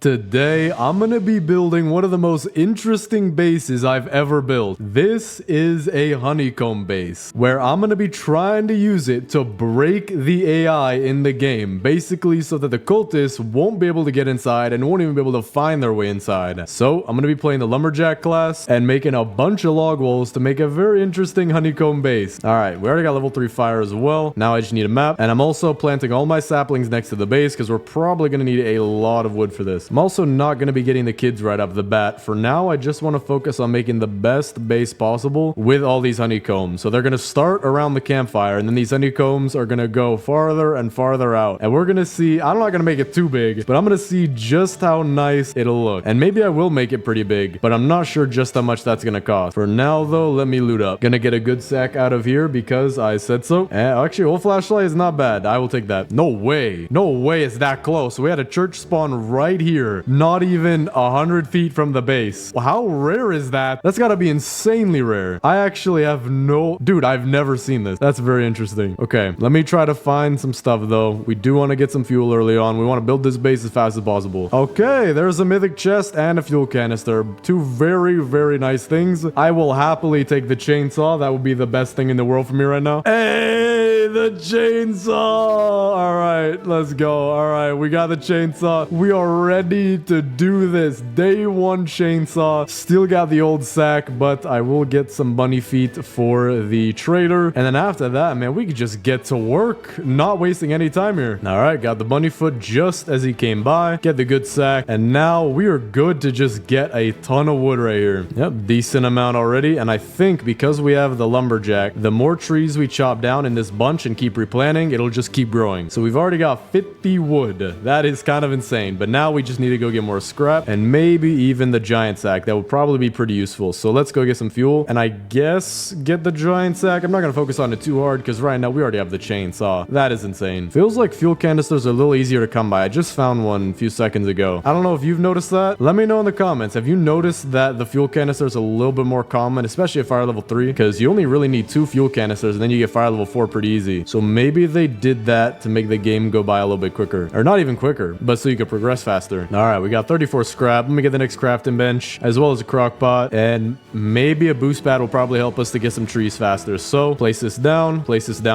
Today, I'm gonna be building one of the most interesting bases I've ever built. This is a honeycomb base, where I'm gonna be trying to use it to break the AI in the game, basically so that the cultists won't be able to get inside and won't even be able to find their way inside. So, I'm gonna be playing the lumberjack class and making a bunch of log walls to make a very interesting honeycomb base. Alright, we already got level 3 fire as well. Now I just need a map, and I'm also planting all my saplings next to the base because we're probably gonna need a lot of wood for this. I'm also not going to be getting the kids right off the bat. For now, I just want to focus on making the best base possible with all these honeycombs. So they're going to start around the campfire, and then these honeycombs are going to go farther and farther out. And we're going to see, I'm not going to make it too big, but I'm going to see just how nice it'll look. And maybe I will make it pretty big, but I'm not sure just how much that's going to cost. For now, though, let me loot up. Gonna get a good sack out of here because I said so. And actually, whole flashlight is not bad. I will take that. No way. No way it's that close. We had a church spawn right here. Not even 100 feet from the base. How rare is that? That's gotta be insanely rare. I actually have no... Dude, I've never seen this. That's very interesting. Okay, let me try to find some stuff, though. We do want to get some fuel early on. We want to build this base as fast as possible. Okay, there's a mythic chest and a fuel canister. Two very, very nice things. I will happily take the chainsaw. That would be the best thing in the world for me right now. Hey, the chainsaw! All right, let's go. All right, we got the chainsaw. We are ready to do this. Day one chainsaw. Still got the old sack, but I will get some bunny feet for the trader. And then after that, man, we could just get to work. Not wasting any time here. All right, got the bunny foot just as he came by. Get the good sack. And now we are good to just get a ton of wood right here. Yep, decent amount already. And I think because we have the lumberjack, the more trees we chop down in this bunch and keep replanting, it'll just keep growing. So we've already got 50 wood. That is kind of insane. But now we just need to go get more scrap and maybe even the giant sack. That would probably be pretty useful. So let's go get some fuel and I guess get the giant sack. I'm not going to focus on it too hard because right now we already have the chainsaw. That is insane. Feels like fuel canisters are a little easier to come by. I just found one a few seconds ago. I don't know if you've noticed that. Let me know in the comments. Have you noticed that the fuel canister is a little bit more common, especially at fire level 3? Because you only really need 2 fuel canisters and then you get fire level 4 pretty easy. So maybe they did that to make the game go by a little bit quicker. Or not even quicker, but so you could progress faster. All right, we got 34 scrap. Let me get the next crafting bench as well as a crock pot, and maybe a boost pad will probably help us to get some trees faster. So place this down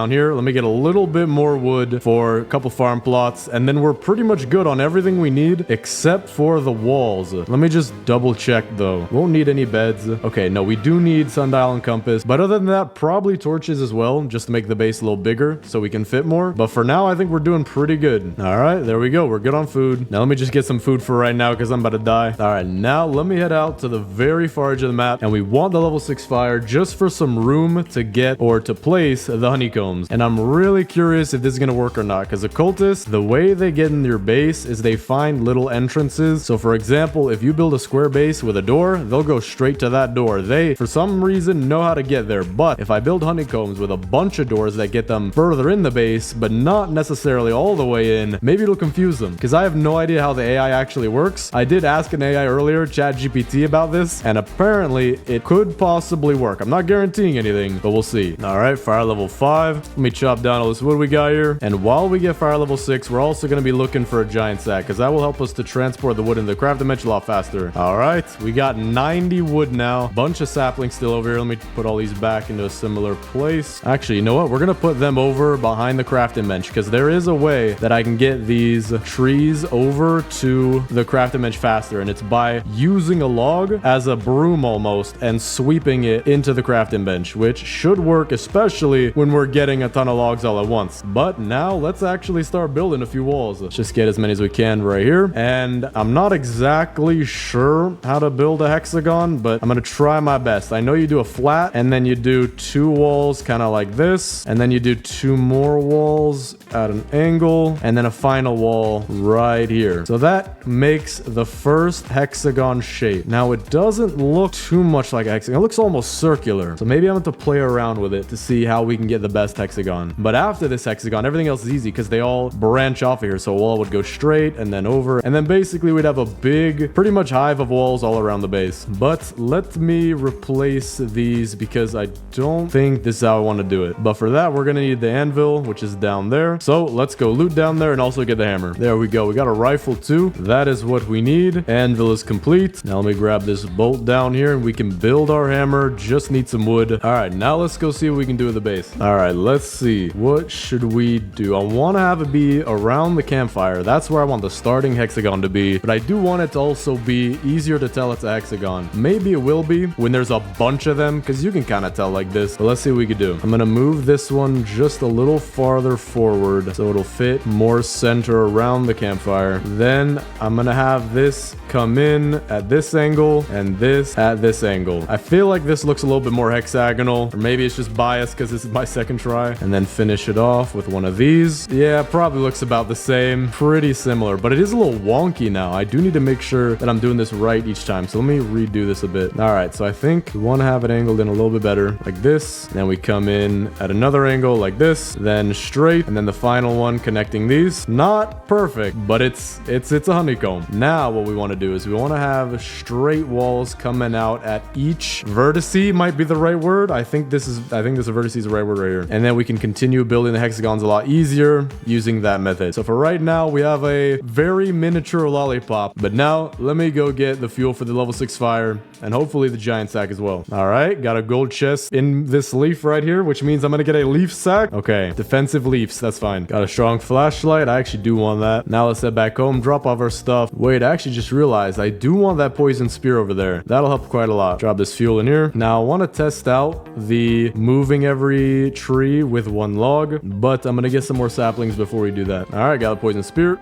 here. Let me get a little bit more wood for a couple farm plots, and then we're pretty much good on everything we need except for the walls. Let me just double check though. Won't need any beds. Okay, no, we do need sundial and compass, but other than that, probably torches as well, just to make the base a little bigger so we can fit more. But for now, I think we're doing pretty good. All right, there we go. We're good on food. Now let me just get some food for right now because I'm about to die. All right, now let me head out to the very far edge of the map, and we want the level 6 fire just for some room to get or to place the honeycombs. And I'm really curious if this is gonna work or not, because the cultists, the way they get in your base is they find little entrances. So for example, if you build a square base with a door, they'll go straight to that door. They, for some reason, know how to get there. But if I build honeycombs with a bunch of doors that get them further in the base, but not necessarily all the way in, maybe it'll confuse them, because I have no idea how the AI actually works. I did ask an AI earlier, ChatGPT, about this, and apparently it could possibly work. I'm not guaranteeing anything, but we'll see. All right, fire level 5. Let me chop down all this wood we got here. And while we get fire level 6, we're also going to be looking for a giant sack, because that will help us to transport the wood into the crafting bench a lot faster. All right, we got 90 wood now. Bunch of saplings still over here. Let me put all these back into a similar place. Actually, you know what? We're going to put them over behind the crafting bench, because there is a way that I can get these trees over to the crafting bench faster, and it's by using a log as a broom almost and sweeping it into the crafting bench, which should work, especially when we're getting a ton of logs all at once. But now let's actually start building a few walls. Let's just get as many as we can right here. And I'm not exactly sure how to build a hexagon, but I'm gonna try my best. I know you do a flat and then you do 2 walls kind of like this, and then you do 2 more walls at an angle, and then a final wall right here. So that makes the first hexagon shape. Now it doesn't look too much like a hexagon. It looks almost circular. So maybe I'm going to play around with it to see how we can get the best hexagon. But after this hexagon, everything else is easy because they all branch off of here. So a wall would go straight and then over. And then basically we'd have a big, pretty much hive of walls all around the base. But let me replace these because I don't think this is how I want to do it. But for that, we're going to need the anvil, which is down there. So let's go loot down there and also get the hammer. There we go. We got a rifle too. That is what we need. Anvil is complete. Now let me grab this bolt down here and we can build our hammer. Just need some wood. All right, now let's go see what we can do with the base. All right, let's see. What should we do? I want to have it be around the campfire. That's where I want the starting hexagon to be. But I do want it to also be easier to tell it's a hexagon. Maybe it will be when there's a bunch of them, because you can kind of tell like this. But let's see what we can do. I'm going to move this one just a little farther forward so it'll fit more center around the campfire. Then I'm going to have this come in at this angle and this at this angle. I feel like this looks a little bit more hexagonal, or maybe it's just biased because this is my second try. And then finish it off with one of these. Yeah, probably looks about the same. Pretty similar, but it is a little wonky now. I do need to make sure that I'm doing this right each time. So let me redo this a bit. All right, so I think we want to have it angled in a little bit better like this. Then we come in at another angle like this, then straight, and then the final one connecting these. Not perfect, but it's a honeycomb. Now what we want to do is we want to have straight walls coming out at each vertice. Might be the right word. I think this vertice is the right word right here. And then we can continue building the hexagons a lot easier using that method. So for right now, we have a very miniature lollipop. But now let me go get the fuel for the level 6 fire and hopefully the giant sack as well. All right, got a gold chest in this leaf right here, which means I'm gonna get a leaf sack. Okay, defensive leaves, that's fine. Got a strong flashlight. I actually do want that. Now let's head back home, drop off our stuff. Wait, I actually just realized I do want that poison spear over there. That'll help quite a lot. Drop this fuel in here. Now I want to test out the moving every tree with one log, but I'm gonna get some more saplings before we do that. All right, got a poison spear.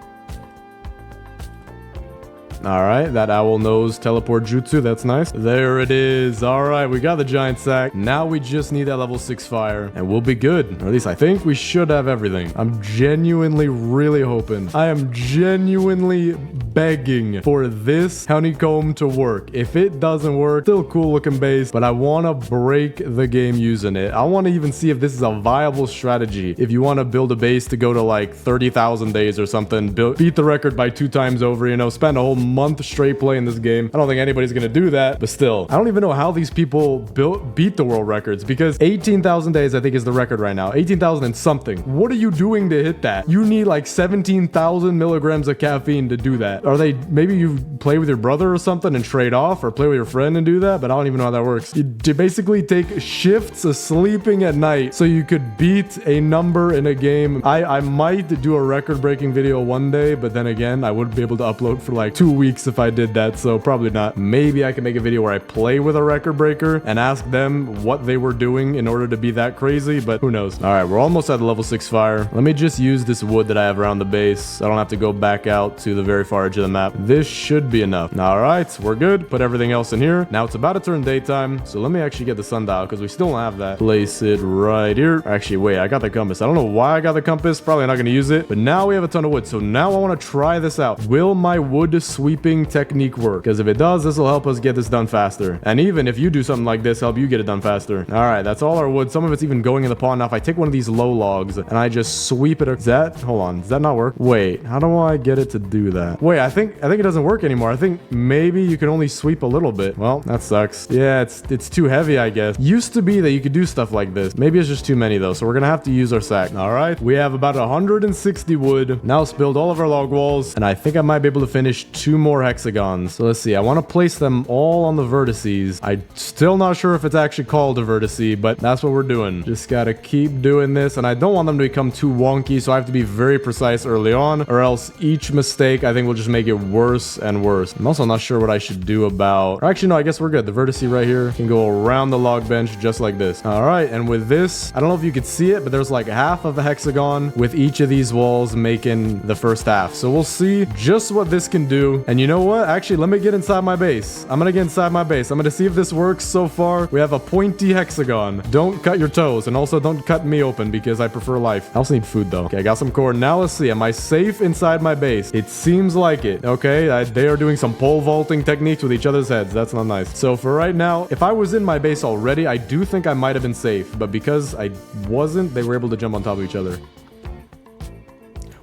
All right, that owl nose teleport jutsu, that's nice. There it is. All right, we got the giant sack. Now we just need that level 6 fire and we'll be good. Or at least I think we should have everything. I'm genuinely really hoping. I am genuinely begging for this honeycomb to work. If it doesn't work, still cool looking base, but I want to break the game using it. I want to even see if this is a viable strategy. If you want to build a base to go to like 30,000 days or something, beat the record by 2 times over, you know, spend a whole month straight playing this game. I don't think anybody's gonna do that, but still, I don't even know how these people beat the world records, because 18,000 days I think is the record right now. 18,000 and something. What are you doing to hit that? You need like 17,000 milligrams of caffeine to do that. Are they, maybe you play with your brother or something and trade off, or play with your friend and do that, but I don't even know how that works. You basically take shifts of sleeping at night so you could beat a number in a game. I might do a record-breaking video one day, but then again, I wouldn't be able to upload for like 2 weeks if I did that, so probably not. Maybe I can make a video where I play with a record breaker and ask them what they were doing in order to be that crazy, but who knows. All right, we're almost at the level 6 fire. Let me just use this wood that I have around the base. I don't have to go back out to the very far edge of the map. This should be enough. All right, we're good. Put everything else in here. Now it's about to turn daytime, so let me actually get the sundial because we still don't have that. Place it right here. Actually, wait, I got the compass. I don't know why I got the compass. Probably not going to use it, but now we have a ton of wood, so now I want to try this out. Will my wood sweeping technique work? Because if it does, this will help us get this done faster. And even if you do something like this, help you get it done faster. All right, that's all our wood. Some of it's even going in the pond. Now, if I take one of these low logs and I just sweep it, hold on, does that not work? Wait, how do I get it to do that? Wait, I think it doesn't work anymore. I think maybe you can only sweep a little bit. Well, that sucks. Yeah, it's too heavy, I guess. Used to be that you could do stuff like this. Maybe it's just too many though, so we're gonna have to use our sack. All right, we have about 160 wood. Now let's build all of our log walls, and I think I might be able to finish 2 more hexagons. So let's see. I want to place them all on the vertices. I'm still not sure if it's actually called a vertice, but that's what we're doing. Just gotta keep doing this, and I don't want them to become too wonky, so I have to be very precise early on, or else each mistake I think will just make it worse and worse. I'm also not sure what I should do about, or actually no, I guess we're good. The vertice right here can go around the log bench just like this. All right, and with this, I don't know if you could see it, but there's like half of a hexagon with each of these walls making the first half. So we'll see just what this can do. And you know what? Actually, let me get inside my base. I'm gonna get inside my base. I'm gonna see if this works. So far, we have a pointy hexagon. Don't cut your toes, and also don't cut me open because I prefer life. I also need food though. Okay, I got some corn. Now let's see. Am I safe inside my base? It seems like it. Okay, they are doing some pole vaulting techniques with each other's heads. That's not nice. So for right now, if I was in my base already, I do think I might have been safe, but because I wasn't, they were able to jump on top of each other.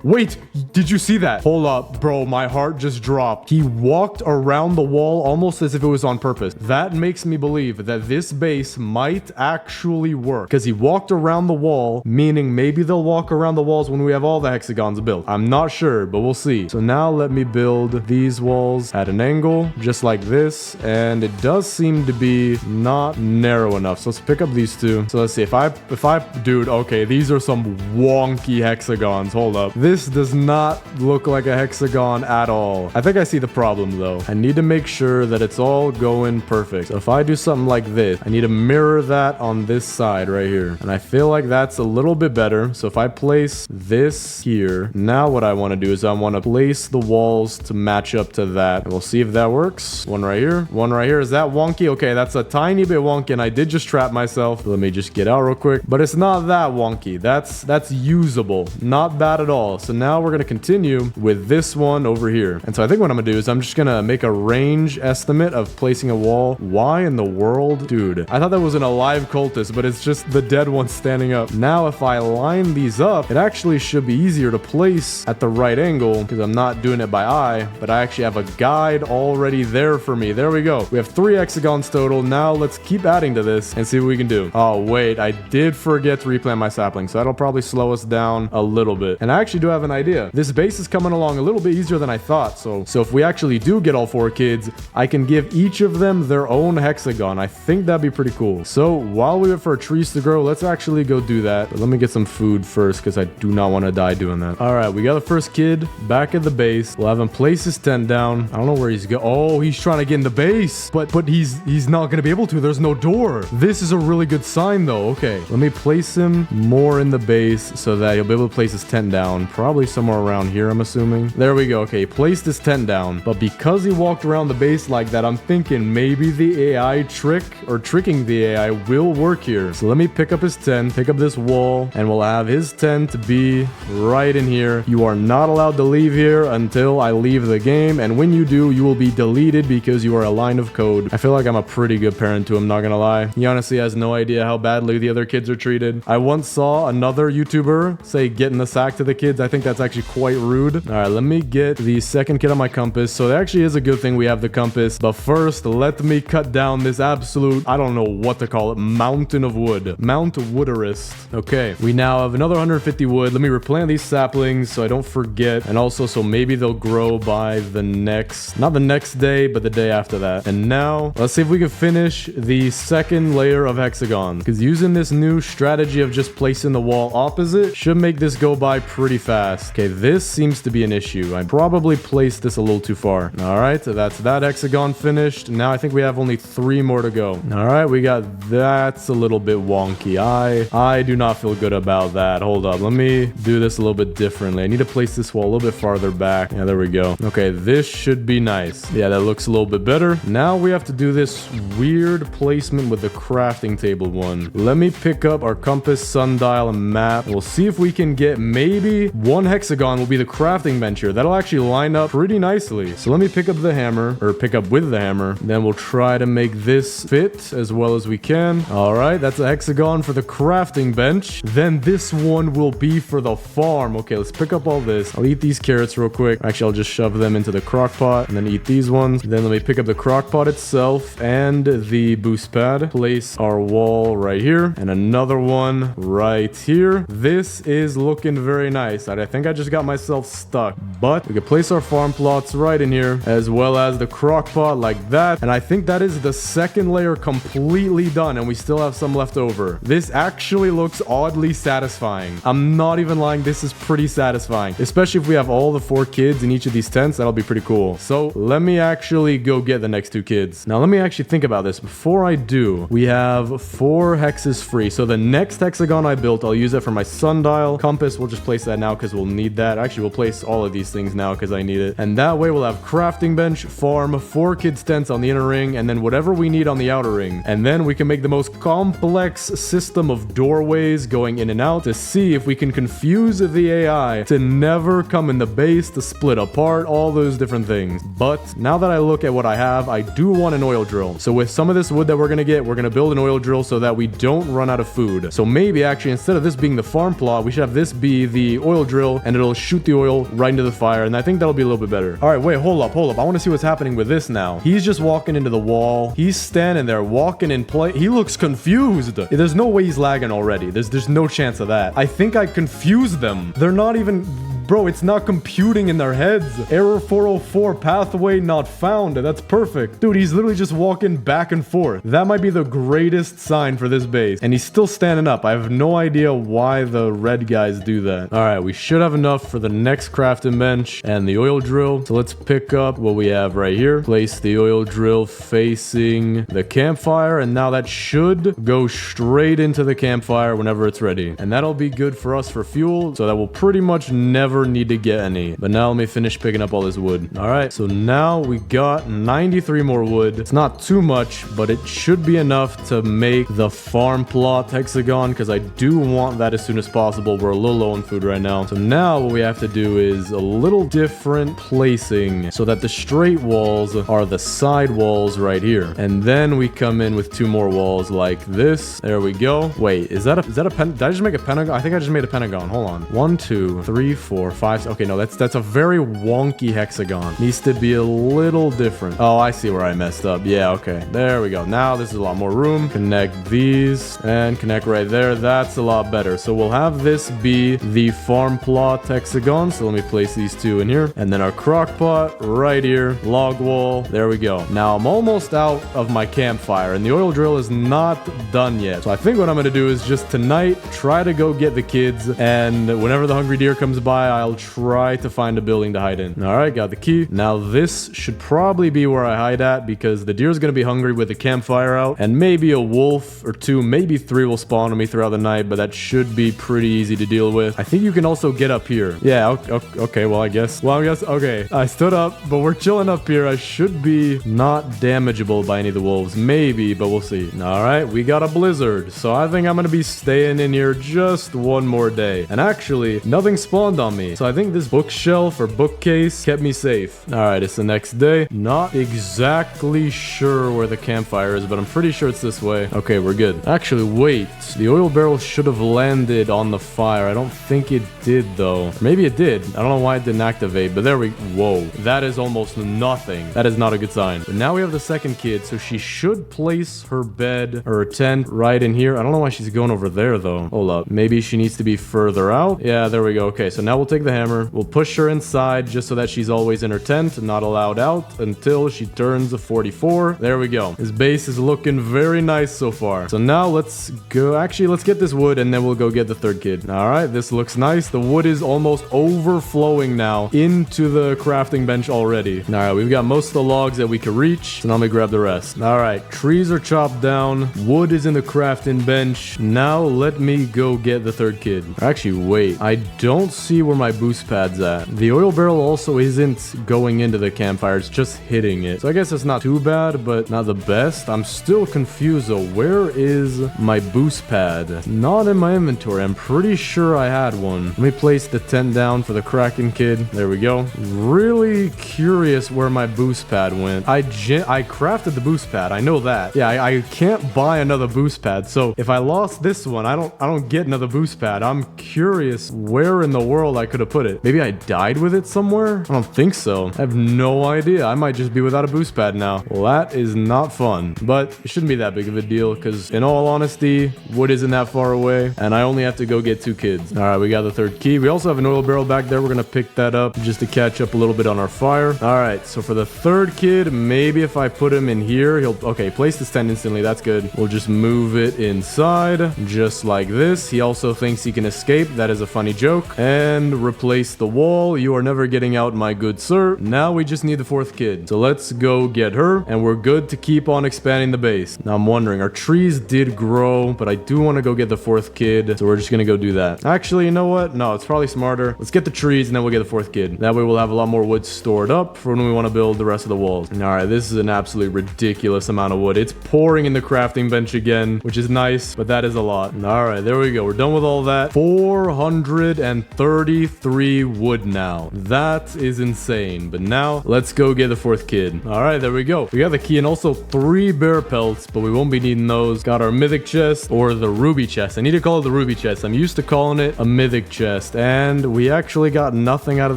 Wait, did you see that? Hold up, bro. My heart just dropped. He walked around the wall almost as if it was on purpose. That makes me believe that this base might actually work because he walked around the wall, meaning maybe they'll walk around the walls when we have all the hexagons built. I'm not sure, but we'll see. So now let me build these walls at an angle, just like this. And it does seem to be not narrow enough. So let's pick up these two. So let's see if I, dude, okay, these are some wonky hexagons. Hold up. This does not look like a hexagon at all. I think I see the problem though. I need to make sure that it's all going perfect. So if I do something like this, I need to mirror that on this side right here. And I feel like that's a little bit better. So if I place this here, now what I want to do is I want to place the walls to match up to that. And we'll see if that works. One right here. One right here. Is that wonky? Okay, that's a tiny bit wonky and I did just trap myself. Let me just get out real quick. But it's not that wonky. That's usable. Not bad at all. So now we're going to continue with this one over here. And so I think what I'm going to do is I'm just going to make a range estimate of placing a wall. Why in the world? Dude, I thought that was an alive cultist, but it's just the dead one standing up. Now, if I line these up, it actually should be easier to place at the right angle because I'm not doing it by eye, but I actually have a guide already there for me. There we go. We have 3 hexagons total. Now let's keep adding to this and see what we can do. Oh, wait, I did forget to replant my sapling, so that'll probably slow us down a little bit. And I actually do have an idea. This base is coming along a little bit easier than I thought. So if we actually do get all 4 kids, I can give each of them their own hexagon. I think that'd be pretty cool. So while we wait for our trees to grow, let's actually go do that. But let me get some food first because I do not want to die doing that. All right, we got the first kid back at the base. We'll have him place his tent down. I don't know where he's going. Oh, he's trying to get in the base, but he's not going to be able to. There's no door. This is a really good sign though. Okay, let me place him more in the base so that he'll be able to place his tent down. Probably somewhere around here, I'm assuming. There we go. Okay, he placed his tent down, but because he walked around the base like that, I'm thinking maybe the AI trick or tricking the AI will work here. So let me pick up his tent, pick up this wall, and we'll have his tent be right in here. You are not allowed to leave here until I leave the game, and when you do, you will be deleted because you are a line of code. I feel like I'm a pretty good parent to him, not gonna lie. He honestly has no idea how badly the other kids are treated. I once saw another YouTuber say get in the sack to the kids. I think that's actually quite rude. All right, let me get the second kid on my compass. So it actually is a good thing we have the compass, but first let me cut down this absolute, I don't know what to call it, mountain of wood. Mount Wooderist. Okay, we now have another 150 wood. Let me replant these saplings so I don't forget, and also so maybe they'll grow by the next, not the next day, but the day after that. And now let's see if we can finish the second layer of hexagons, because using this new strategy of just placing the wall opposite should make this go by pretty fast. Okay, this seems to be an issue. I probably placed this a little too far. All right, so that's that hexagon finished. Now I think we have only 3 more to go. All right, we got that's a little bit wonky. I do not feel good about that. Hold up, let me do this a little bit differently. I need to place this wall a little bit farther back. Yeah, there we go. Okay, this should be nice. Yeah, that looks a little bit better. Now we have to do this weird placement with the crafting table one. Let me pick up our compass, sundial, and map. We'll see if we can get maybe 1 hexagon will be the crafting bench here. That'll actually line up pretty nicely. So let me pick up the hammer, or pick up with the hammer. Then we'll try to make this fit as well as we can. All right, that's a hexagon for the crafting bench. Then this one will be for the farm. Okay, let's pick up all this. I'll eat these carrots real quick. Actually, I'll just shove them into the crock pot and then eat these ones. Then let me pick up the crock pot itself and the boost pad. Place our wall right here and another one right here. This is looking very nice. I think I just got myself stuck, but we can place our farm plots right in here as well as the crock pot like that. And I think that is the second layer completely done, and we still have some left over. This actually looks oddly satisfying. I'm not even lying. This is pretty satisfying, especially if we have all the 4 kids in each of these tents. That'll be pretty cool. So let me actually go get the next 2 kids. Now let me actually think about this. Before I do, we have 4 hexes free. So the next hexagon I built, I'll use it for my sundial. Compass, we'll just place that now because we'll need that. Actually, we'll place all of these things now because I need it. And that way we'll have crafting bench, farm, 4 kids tents on the inner ring, and then whatever we need on the outer ring. And then we can make the most complex system of doorways going in and out to see if we can confuse the AI to never come in the base, to split apart, all those different things. But now that I look at what I have, I do want an oil drill. So with some of this wood that we're gonna get, we're gonna build an oil drill so that we don't run out of food. So maybe actually instead of this being the farm plot, we should have this be the oil drill drill and it'll shoot the oil right into the fire. And I think that'll be a little bit better. All right, wait, hold up. I want to see what's happening with this now. He's just walking into the wall. He's standing there walking in place. He looks confused. There's no way he's lagging already. There's no chance of that. I think I confused them. They're not even... Bro, it's not computing in their heads. Error 404, pathway not found. That's perfect. Dude, he's literally just walking back and forth. That might be the greatest sign for this base. And he's still standing up. I have no idea why the red guys do that. All right, we should have enough for the next crafting bench and the oil drill. So let's pick up what we have right here. Place the oil drill facing the campfire. And now that should go straight into the campfire whenever it's ready. And that'll be good for us for fuel. So that will pretty much never need to get any. But now let me finish picking up all this wood. All right, so now we got 93 more wood. It's not too much, but it should be enough to make the farm plot hexagon, because I do want that as soon as possible. We're a little low on food right now. So now what we have to do is a little different placing so that the straight walls are the side walls right here. And then we come in with 2 more walls like this. There we go. Wait, is that a pen? Did I just make a pentagon? I think I just made a pentagon. Hold on. 1, 2, 3, 4, 5. Okay, no, that's a very wonky hexagon. Needs to be a little different. Oh, I see where I messed up. Yeah, okay. There we go. Now this is a lot more room. Connect these and connect right there. That's a lot better. So we'll have this be the farm plot hexagon. So let me place these 2 in here. And then our crock pot right here. Log wall. There we go. Now I'm almost out of my campfire and the oil drill is not done yet. So I think what I'm going to do is just tonight try to go get the kids, and whenever the hungry deer comes by, I'll try to find a building to hide in. All right, got the key. Now this should probably be where I hide at, because the deer is going to be hungry with the campfire out, and maybe a wolf or 2, maybe 3 will spawn on me throughout the night, but that should be pretty easy to deal with. I think you can also get up here. Yeah, okay, well, I guess, okay, I stood up, but we're chilling up here. I should be not damageable by any of the wolves. Maybe, but we'll see. All right, we got a blizzard, so I think I'm going to be staying in here just one more day. And actually, nothing spawned on me, so I think this bookshelf or bookcase kept me safe. All right, it's the next day. Not exactly sure where the campfire is, but I'm pretty sure it's this way. Okay, we're good. Actually, wait. The oil barrel should have landed on the fire. I don't think it did, though. Maybe it did. I don't know why it didn't activate, but there we... Whoa. That is almost nothing. That is not a good sign. But now we have the second kid, so she should place her bed or her tent right in here. I don't know why she's going over there, though. Hold up. Maybe she needs to be further out. Yeah, there we go. Okay, so now we'll take the hammer. We'll push her inside just so that she's always in her tent and not allowed out until she turns a 44. There we go. His base is looking very nice so far. So now let's go. Actually, let's get this wood and then we'll go get the third kid. All right, this looks nice. The wood is almost overflowing now into the crafting bench already. All right, we've got most of the logs that we can reach. So now let me grab the rest. All right, trees are chopped down. Wood is in the crafting bench. Now let me go get the third kid. Actually, wait. I don't see where my boost pad's at. The oil barrel also isn't going into the campfire. It's just hitting it. So I guess it's not too bad, but not the best. I'm still confused though. Where is my boost pad? Not in my inventory. I'm pretty sure I had one. Let me place the tent down for the Kraken kid. There we go. Really curious where my boost pad went. I crafted the boost pad. I know that. Yeah, I can't buy another boost pad. So if I lost this one, I don't get another boost pad. I'm curious where in the world I could have put it. Maybe I died with it somewhere? I don't think so. I have no idea. I might just be without a boost pad now. Well, that is not fun, but it shouldn't be that big of a deal because in all honesty, wood isn't that far away and I only have to go get 2 kids. All right, we got the third key. We also have an oil barrel back there. We're going to pick that up just to catch up a little bit on our fire. All right, so for the third kid, maybe if I put him in here, he'll... Okay, place this tent instantly. That's good. We'll just move it inside just like this. He also thinks he can escape. That is a funny joke. And replace the wall. You are never getting out, my good sir. Now we just need the 4th kid. So let's go get her and we're good to keep on expanding the base. Now I'm wondering, our trees did grow, but I do want to go get the 4th kid. So we're just going to go do that. Actually, you know what? No, it's probably smarter. Let's get the trees and then we'll get the 4th kid. That way we'll have a lot more wood stored up for when we want to build the rest of the walls. All right, this is an absolutely ridiculous amount of wood. It's pouring in the crafting bench again, which is nice, but that is a lot. All right, there we go. We're done with all that. 433 43 wood now. That is insane. But now let's go get the fourth kid. All right, there we go. We got the key and also 3 bear pelts, but we won't be needing those. Got our mythic chest or the ruby chest. I need to call it the ruby chest. I'm used to calling it a mythic chest, and we actually got nothing out of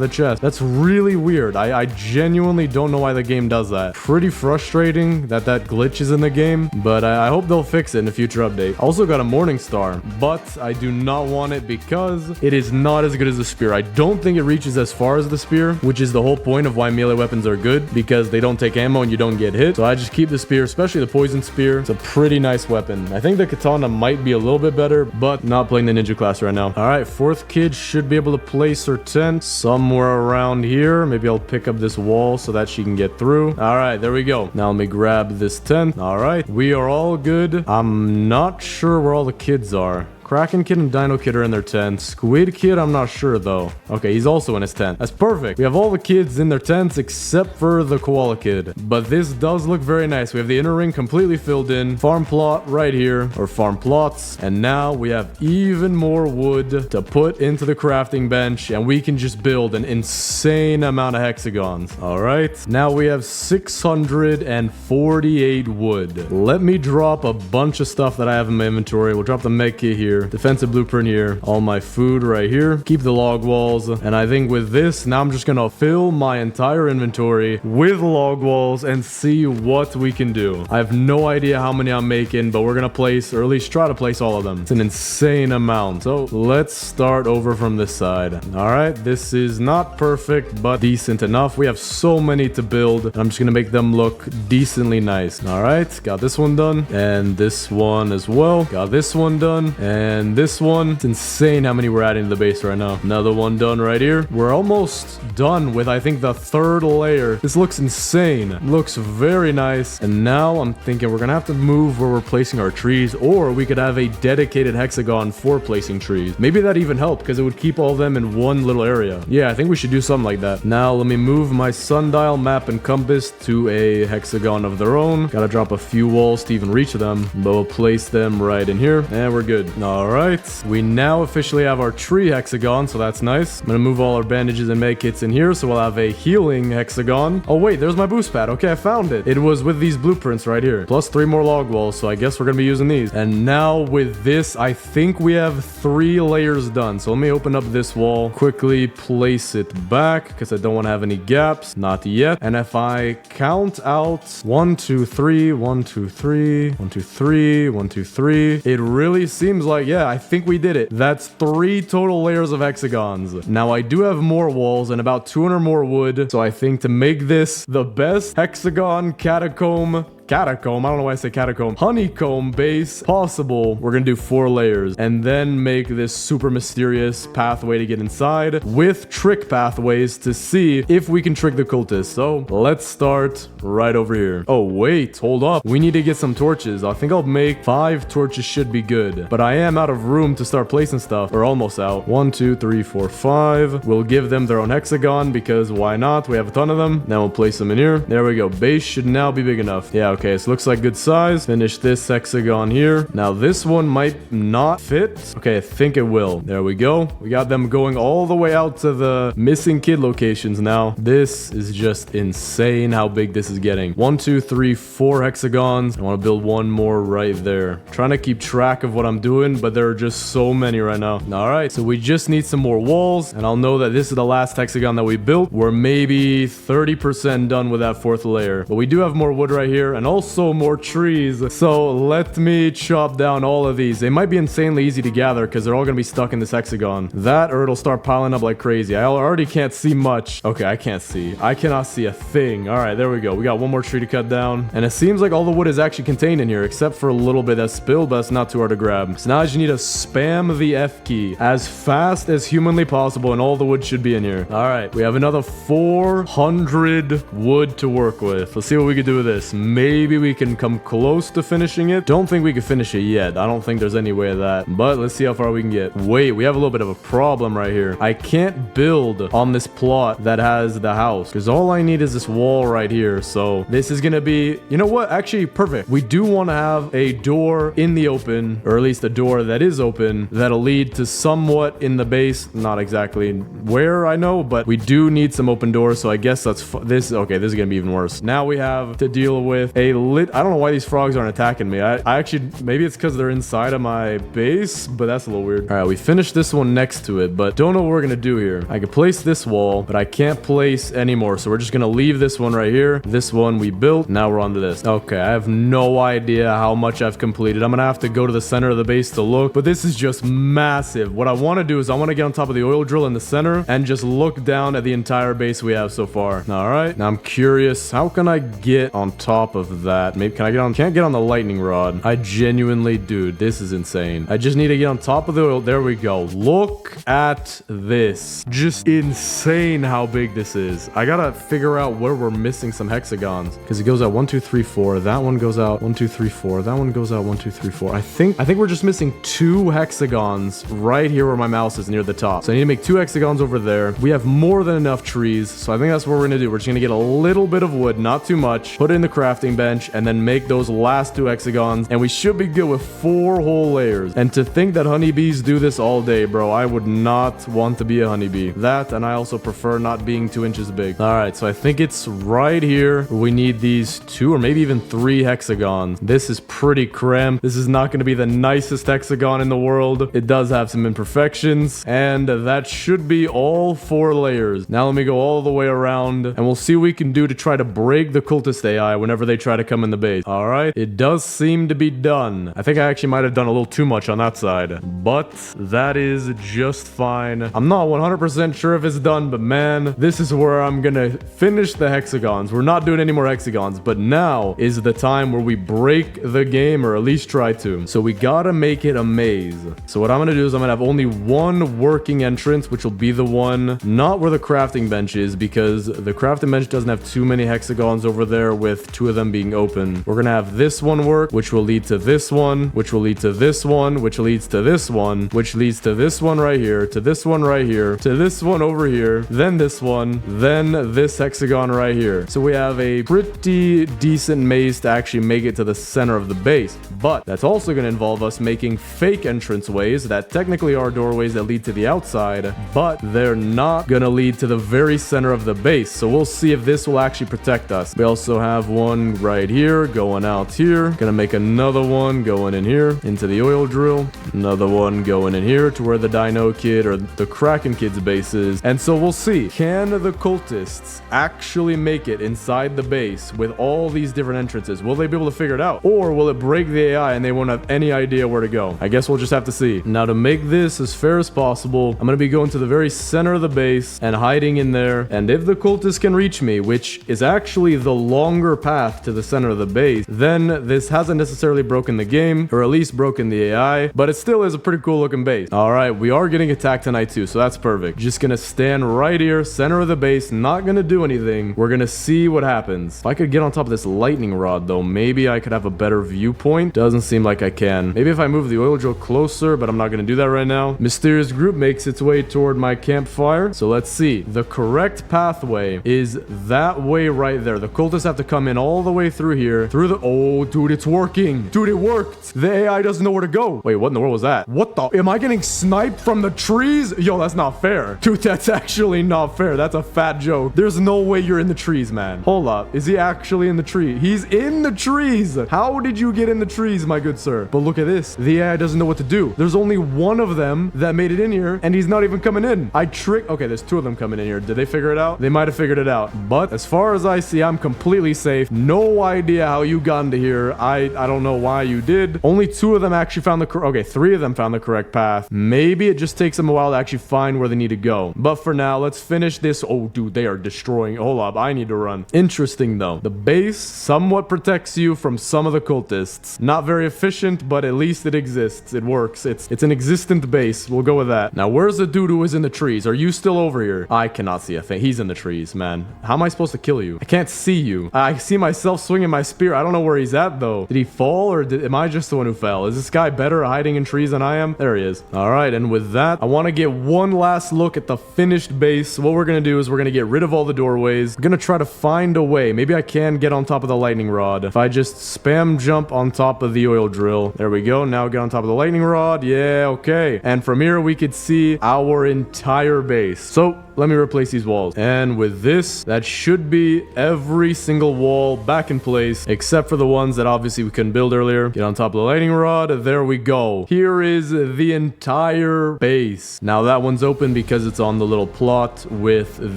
the chest. That's really weird. I genuinely don't know why the game does that. Pretty frustrating that glitch is in the game, but I hope they'll fix it in a future update. Also got a morning star, but I do not want it because it is not as good as the spear. I don't think it reaches as far as the spear, which is the whole point of why melee weapons are good, because they don't take ammo and you don't get hit. So I just keep the spear, especially the poison spear. It's a pretty nice weapon. I think the katana might be a little bit better, but not playing the ninja class right now. All right, fourth kid should be able to place her tent somewhere around here. Maybe I'll pick up this wall so that she can get through. All right, there we go. Now let me grab this tent. All right, we are all good. I'm not sure where all the kids are. Kraken Kid and Dino Kid are in their tents. Squid Kid, I'm not sure though. Okay, he's also in his tent. That's perfect. We have all the kids in their tents except for the Koala Kid. But this does look very nice. We have the inner ring completely filled in. Farm plot right here, or farm plots. And now we have even more wood to put into the crafting bench, and we can just build an insane amount of hexagons. All right, now we have 648 wood. Let me drop a bunch of stuff that I have in my inventory. We'll drop the med kit here. Defensive blueprint here, all my food right here, keep the log walls, and I think with this now I'm just gonna fill my entire inventory with log walls and see what we can do. I have no idea how many I'm making, but we're gonna place, or at least try to place all of them. It's an insane amount. So let's start over from this side. All right, this is not perfect but decent enough. We have so many to build, and I'm just gonna make them look decently nice. All right, got this one done, and this one as well. Got this one done, and this one. It's insane how many we're adding to the base right now. Another one done right here. We're almost done with, I think, the 3rd layer. This looks insane. Looks very nice. And now I'm thinking we're gonna have to move where we're placing our trees, or we could have a dedicated hexagon for placing trees. Maybe that even help because it would keep all of them in one little area. Yeah, I think we should do something like that. Now let me move my sundial, map, and compass to a hexagon of their own. Gotta drop a few walls to even reach them, but we'll place them right in here, and we're good. All right, we now officially have our tree hexagon, so that's nice. I'm gonna move all our bandages and med kits in here, so we'll have a healing hexagon. Oh wait, there's my boost pad. Okay, I found it. It was with these blueprints right here, plus 3 more log walls, so I guess we're gonna be using these. And now with this, I think we have 3 layers done. So let me open up this wall, quickly place it back, because I don't want to have any gaps. Not yet. And if I count out 1, 2, 3, 1, 2, 3, 1, 2, 3, 1, 2, 3, it really seems like, yeah, I think we did it. That's 3 total layers of hexagons. Now I do have more walls and about 200 more wood, so I think to make this the best hexagon catacomb, I don't know why I say catacomb, honeycomb base possible, we're gonna do 4 layers and then make this super mysterious pathway to get inside with trick pathways to see if we can trick the cultists. So let's start right over here. Oh wait, hold up, we need to get some torches. I think I'll make 5 torches, should be good, but I am out of room to start placing stuff. We're almost out. 1, 2, 3, 4, 5. We'll give them their own hexagon because why not? We have a ton of them. Now we'll place them in here. There we go. Base should now be big enough. Yeah, okay, so looks like good size. Finish this hexagon here. Now this one might not fit. Okay, I think it will. There we go. We got them going all the way out to the missing kid locations now. This is just insane how big this is getting. 1, 2, 3, 4 hexagons. I want to build one more right there. Trying to keep track of what I'm doing, but there are just so many right now. All right, so we just need some more walls, and I'll know that this is the last hexagon that we built. We're maybe 30% done with that 4th layer, but we do have more wood right here, and also more trees. So let me chop down all of these. They might be insanely easy to gather because they're all gonna be stuck in this hexagon. That, or it'll start piling up like crazy. I already can't see much. Okay, I can't see. I cannot see a thing. All right, there we go. We got one more tree to cut down, and it seems like all the wood is actually contained in here, except for a little bit that's spilled, but it's not too hard to grab. So now I just need to spam the F key as fast as humanly possible, and all the wood should be in here. All right, we have another 400 wood to work with. Let's see what we can do with this. Maybe maybe we can come close to finishing it. Don't think we can finish it yet. I don't think there's any way of that. But let's see how far we can get. Wait, we have a little bit of a problem right here. I can't build on this plot that has the house because all I need is this wall right here. So this is gonna be, you know what? Actually, perfect. We do want to have a door in the open, or at least a door that is open that'll lead to somewhat in the base. Not exactly where, I know, but we do need some open doors. So I guess that's this. Okay, this is gonna be even worse. Now we have to deal with a I don't know why these frogs aren't attacking me. I actually, maybe it's because they're inside of my base, but that's a little weird. All right, we finished this one next to it, but don't know what we're gonna do here. I can place this wall, but I can't place anymore. So we're just gonna leave this one right here. This one we built. Now we're on to this. Okay, I have no idea how much I've completed. I'm gonna have to go to the center of the base to look, but this is just massive. What I want to do is I want to get on top of the oil drill in the center and just look down at the entire base we have so far. All right, now I'm curious, how can I get on top of that? Maybe can I get on? Can't get on the lightning rod. I genuinely, dude, this is insane. I just need to get on top of the oil. There we go. Look at this. Just insane how big this is. I gotta figure out where we're missing some hexagons because it goes out 1 2 3 4. That one goes out 1 2 3 4. That one goes out 1 2 3 4. I think we're just missing 2 hexagons right here where my mouse is near the top. So I need to make 2 hexagons over there. We have more than enough trees, so I think that's what we're gonna do. We're just gonna get a little bit of wood, not too much, put it in the crafting bench, and then make those last 2 hexagons, and we should be good with 4 whole layers. And to think that honeybees do this all day, bro, I would not want to be a honeybee. That, and I also prefer not being 2 inches big. All right, so I think it's right here. We need these 2 or maybe even 3 hexagons. This is pretty cramped. This is not going to be the nicest hexagon in the world. It does have some imperfections, and that should be all 4 layers. Now let me go all the way around, and we'll see what we can do to try to break the cultist AI whenever they try to come in the base. All right, it does seem to be done. I think I actually might have done a little too much on that side, but that is just fine. I'm not 100% sure if it's done, but man, this is where I'm gonna finish the hexagons. We're not doing any more hexagons, but now is the time where we break the game, or at least try to. So we gotta make it a maze. So what I'm gonna do is I'm gonna have only 1 working entrance, which will be the one not where the crafting bench is, because the crafting bench doesn't have too many hexagons over there, with 2 of them being open. We're gonna have this one work, which will lead to this one, which will lead to this one, which leads to this one, which leads to this one right here, to this one right here, to this one over here, then this one, then this hexagon right here. So we have a pretty decent maze to actually make it to the center of the base. But that's also going to involve us making fake entrance ways that technically are doorways that lead to the outside, but they're not going to lead to the very center of the base. So we'll see if this will actually protect us. We also have one right here going out here. Gonna make another one going in here into the oil drill. Another one going in here to where the Dino Kid or the Kraken Kid's base is. And so we'll see. Can the cultists actually make it inside the base with all these different entrances? Will they be able to figure it out? Or will it break the AI and they won't have any idea where to go? I guess we'll just have to see. Now to make this as fair as possible, I'm gonna be going to the very center of the base and hiding in there. And if the cultists can reach me, which is actually the longer path to the center of the base, then this hasn't necessarily broken the game, or at least broken the AI, but it still is a pretty cool looking base. All right, we are getting attacked tonight too, so that's perfect. Just gonna stand right here, center of the base, not gonna do anything. We're gonna see what happens. If I could get on top of this lightning rod though, maybe I could have a better viewpoint. Doesn't seem like I can. Maybe if I move the oil drill closer, but I'm not gonna do that right now. Mysterious group makes its way toward my campfire, so let's see. The correct pathway is that way right there. The cultists have to come in all the way through here, through the... Oh, dude, it's working. Dude, it worked. The AI doesn't know where to go. Wait, what in the world was that? What the... Am I getting sniped from the trees? Yo, that's not fair. Dude, that's actually not fair. That's a fat joke. There's no way you're in the trees, man. Hold up. Is he actually in the tree? He's in the trees. How did you get in the trees, my good sir? But look at this. The AI doesn't know what to do. There's only one of them that made it in here, and he's not even coming in. Okay, there's 2 of them coming in here. Did they figure it out? They might have figured it out. But as far as I see, I'm completely safe. No idea how you got into here. I don't know why you did. Only 2 of them actually found the okay, 3 of them found the correct path. Maybe it just takes them a while to actually find where they need to go. But for now, let's finish this. Oh, dude, they are destroying. Hold up, I need to run. Interesting though. The base somewhat protects you from some of the cultists. Not very efficient, but at least it exists. It works. It's an existent base. We'll go with that. Now, where's the dude who is in the trees? Are you still over here? I cannot see a thing. He's in the trees, man. How am I supposed to kill you? I can't see you. I see myself swinging my spear. I don't know where he's at, though. Did he fall, or am I just the one who fell? Is this guy better at hiding in trees than I am? There he is. All right, and with that, I want to get one last look at the finished base. So what we're going to do is we're going to get rid of all the doorways. We're going to try to find a way. Maybe I can get on top of the lightning rod. If I just spam jump on top of the oil drill. There we go. Now get on top of the lightning rod. Yeah, okay. And from here, we could see our entire base. So let me replace these walls. And with this, that should be every single wall back in place, except for the ones that obviously we couldn't build earlier. Get on top of the lightning rod. There we go. Here is the entire base. Now that one's open because it's on the little plot with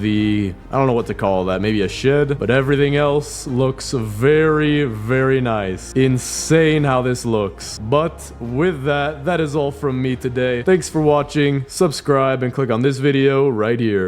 the, I don't know what to call that, maybe a shed, but everything else looks very, very nice. Insane how this looks. But with that, that is all from me today. Thanks for watching. Subscribe and click on this video right here.